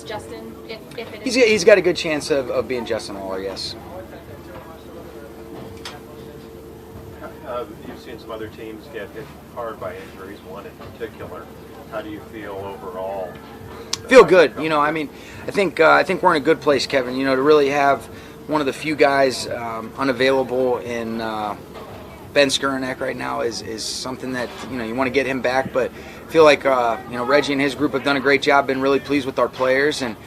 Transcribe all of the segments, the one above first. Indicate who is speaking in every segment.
Speaker 1: Justin, if it is?
Speaker 2: He's got a good chance of being Justin Waller, yes.
Speaker 3: You've seen some other teams get hit hard by injuries, one in particular. How do you feel overall?
Speaker 2: Feel good. I think we're in a good place, Kevin. To really have one of the few guys unavailable in Ben Skuranek right now is something that you want to get him back. But I feel like Reggie and his group have done a great job. Been really pleased with our players, and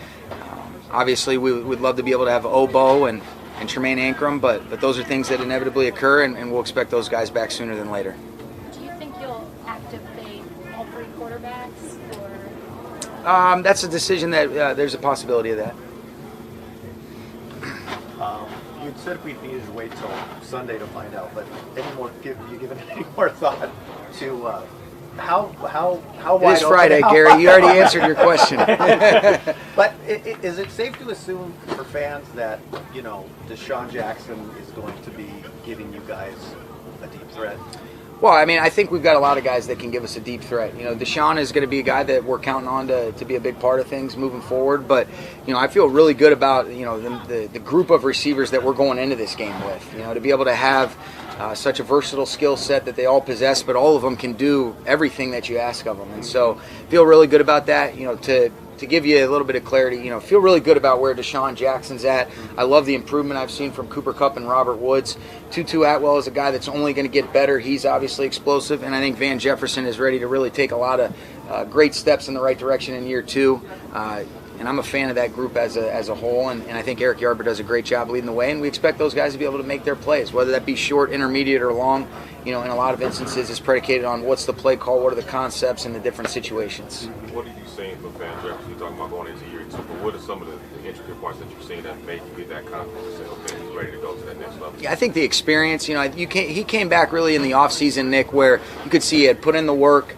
Speaker 2: obviously we would love to be able to have Obo and Tremaine Ankrum, but those are things that inevitably occur, and we'll expect those guys back sooner than later.
Speaker 1: Do you think you'll activate all three quarterbacks, or?
Speaker 2: That's a decision that there's a possibility of that.
Speaker 4: You said we'd needed to wait till Sunday to find out, but you given any more thought to how wide
Speaker 2: It is Friday, Gary. You already answered your question.
Speaker 4: But is it safe to assume for fans that Deshaun Jackson is going to be giving you guys a deep threat?
Speaker 2: Well, I think we've got a lot of guys that can give us a deep threat. Deshaun is going to be a guy that we're counting on to be a big part of things moving forward. But, I feel really good about, the group of receivers that we're going into this game with. To be able to have such a versatile skill set that they all possess, but all of them can do everything that you ask of them. And so feel really good about that. To give you a little bit of clarity, feel really good about where Deshaun Jackson's at. I love the improvement I've seen from Cooper Kupp and Robert Woods. Tutu Atwell is a guy that's only going to get better. He's obviously explosive, and I think Van Jefferson is ready to really take a lot of great steps in the right direction in year two. And I'm a fan of that group as a whole, and I think Eric Yarber does a great job leading the way, and we expect those guys to be able to make their plays, whether that be short, intermediate, or long. In a lot of instances, it's predicated on what's the play call, what are the concepts, and the different situations.
Speaker 5: What are you seeing from Van Jefferson? You're talking about going into year two, but what are some of the intricate points that you've seen that made you get that confidence and say, okay, he's ready to go to that next level?
Speaker 2: Yeah, I think the experience, he came back really in the offseason, Nick, where you could see he had put in the work.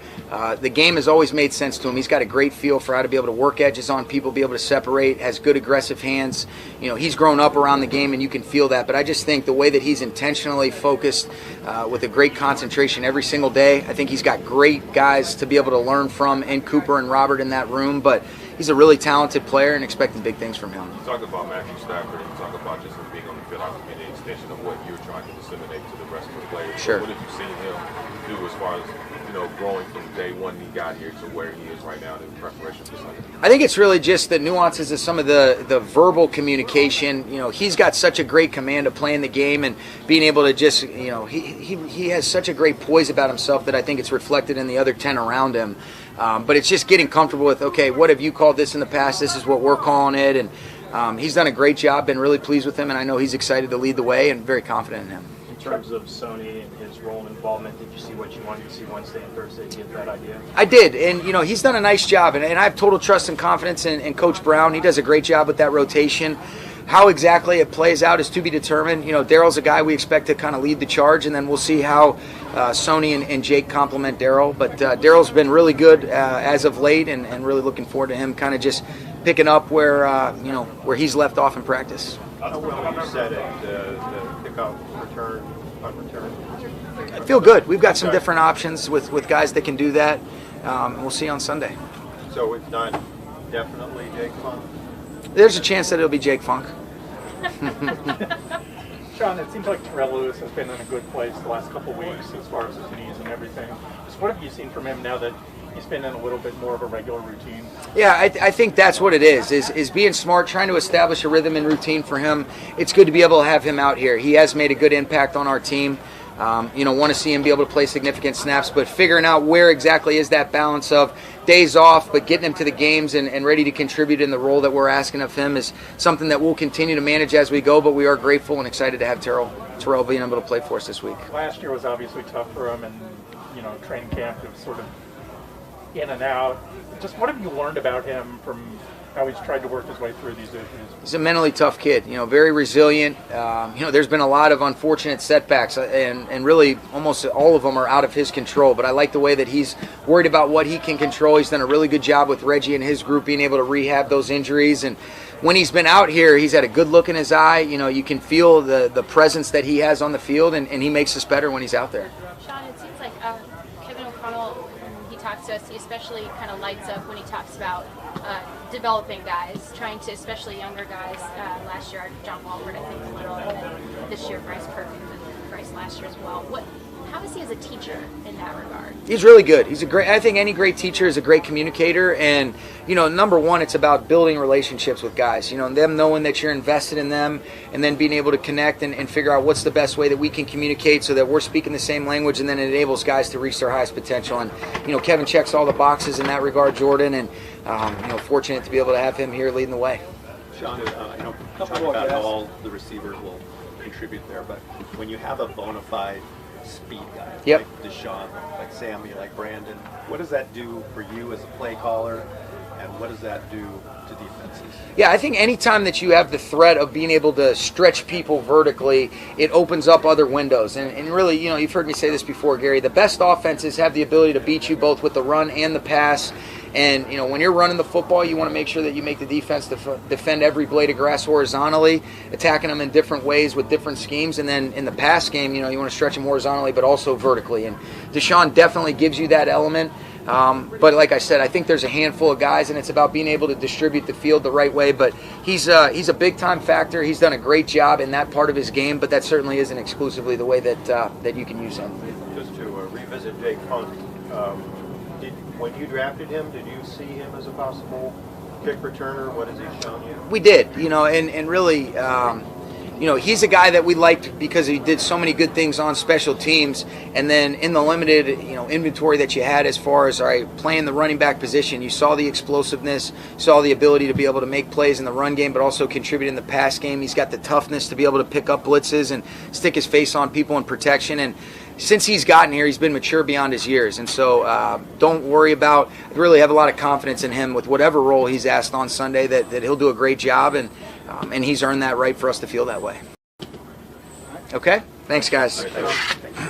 Speaker 2: The game has always made sense to him. He's got a great feel for how to be able to work edges on people, be able to separate, has good aggressive hands. He's grown up around the game, and you can feel that. But I just think the way that he's intentionally focused with a great concentration every single day, I think he's got great guys to be able to learn from in Cooper and Robert in that room. But he's a really talented player and expecting big things from him.
Speaker 5: You talk about Matthew Stafford, and you talk about just him being on the field, obviously an extension of what you're trying to disseminate to the rest of the players.
Speaker 2: Sure.
Speaker 5: What have you seen him do as far as growing from day one he got here to where he is right now in preparation for Sunday?
Speaker 2: I think it's really just the nuances of some of the verbal communication. He's got such a great command of playing the game and being able to just, he has such a great poise about himself that I think it's reflected in the other 10 around him. But it's just getting comfortable with, okay, what have you called this in the past? This is what we're calling it. And he's done a great job, been really pleased with him, and I know he's excited to lead the way and very confident in him.
Speaker 6: In terms of Sony and his role and involvement, did you see what you wanted to see Wednesday and Thursday to get that idea?
Speaker 2: I did, and he's done a nice job, and I have total trust and confidence in Coach Brown. He does a great job with that rotation. How exactly it plays out is to be determined. Daryl's a guy we expect to kind of lead the charge, and then we'll see how Sony and Jake complement Daryl. But Daryl's been really good as of late, and really looking forward to him kind of just picking up where he's left off in practice.
Speaker 3: How well you said it, the kickoff return, punt return?
Speaker 2: I feel good. We've got some different options with guys that can do that, and we'll see on Sunday.
Speaker 3: So it's not definitely Jake Funk?
Speaker 2: There's a chance that it'll be Jake Funk.
Speaker 6: Sean, it seems like Terrell Lewis has been in a good place the last couple of weeks as far as his knees and everything. Just what have you seen from him now that he's been in a little bit more of a regular routine? Yeah,
Speaker 2: I think that's what it is being smart, trying to establish a rhythm and routine for him. It's good to be able to have him out here. He has made a good impact on our team. Want to see him be able to play significant snaps, but figuring out where exactly is that balance of days off, but getting him to the games and ready to contribute in the role that we're asking of him is something that we'll continue to manage as we go, but we are grateful and excited to have Terrell being able to play for us this week.
Speaker 6: Last year was obviously tough for him, and training camp was sort of in and out. Just what have you learned about him from how he's tried to work his way through these issues?
Speaker 2: He's a mentally tough kid, very resilient. There's been a lot of unfortunate setbacks, and really almost all of them are out of his control. But I like the way that he's worried about what he can control. He's done a really good job with Reggie and his group being able to rehab those injuries. And when he's been out here, he's had a good look in his eye. You can feel the presence that he has on the field, and he makes us better when he's out there.
Speaker 1: Sean, it seems like Kevin O'Connell, when he talks talks to us, he especially kind of lights up when he talks about developing guys, trying to, especially younger guys. Last year, John Walford, I think, a little, and then this year, Bryce Perkins, and Bryce last year as well. How is he as a teacher in that regard?
Speaker 2: He's really good. I think any great teacher is a great communicator, and number one, it's about building relationships with guys. Them knowing that you're invested in them, and then being able to connect and figure out what's the best way that we can communicate so that we're speaking the same language, and then it enables guys to reach their highest potential. And Kevin checks all the boxes in that regard, Jordan, and fortunate to be able to have him here leading the way.
Speaker 4: Sean, talk about how all the receivers will contribute there, but when you have a bona fide speed guy,
Speaker 2: yep,
Speaker 4: like Deshaun, like Sammy, like Brandon, what does that do for you as a play caller, and what does that do to defenses?
Speaker 2: Yeah, I think anytime that you have the threat of being able to stretch people vertically, it opens up other windows. And really, you've heard me say this before, Gary, the best offenses have the ability to beat you both with the run and the pass. And, when you're running the football, you want to make sure that you make the defense defend every blade of grass horizontally, attacking them in different ways with different schemes. And then in the pass game, you want to stretch them horizontally but also vertically. And Deshaun definitely gives you that element. But like I said, I think there's a handful of guys, and it's about being able to distribute the field the right way. But he's a big-time factor. He's done a great job in that part of his game, but that certainly isn't exclusively the way that you can use him.
Speaker 3: Just to revisit Jake Funk, when you drafted him, did you see him as a possible kick returner? What has he shown you?
Speaker 2: We did, and really, he's a guy that we liked because he did so many good things on special teams. And then in the limited, inventory that you had as far as playing the running back position, you saw the explosiveness, saw the ability to be able to make plays in the run game, but also contribute in the pass game. He's got the toughness to be able to pick up blitzes and stick his face on people in protection. And since he's gotten here, he's been mature beyond his years. And so don't worry about – I really have a lot of confidence in him with whatever role he's asked on Sunday that he'll do a great job, and he's earned that right for us to feel that way. Okay? Thanks, guys.
Speaker 4: Thank you.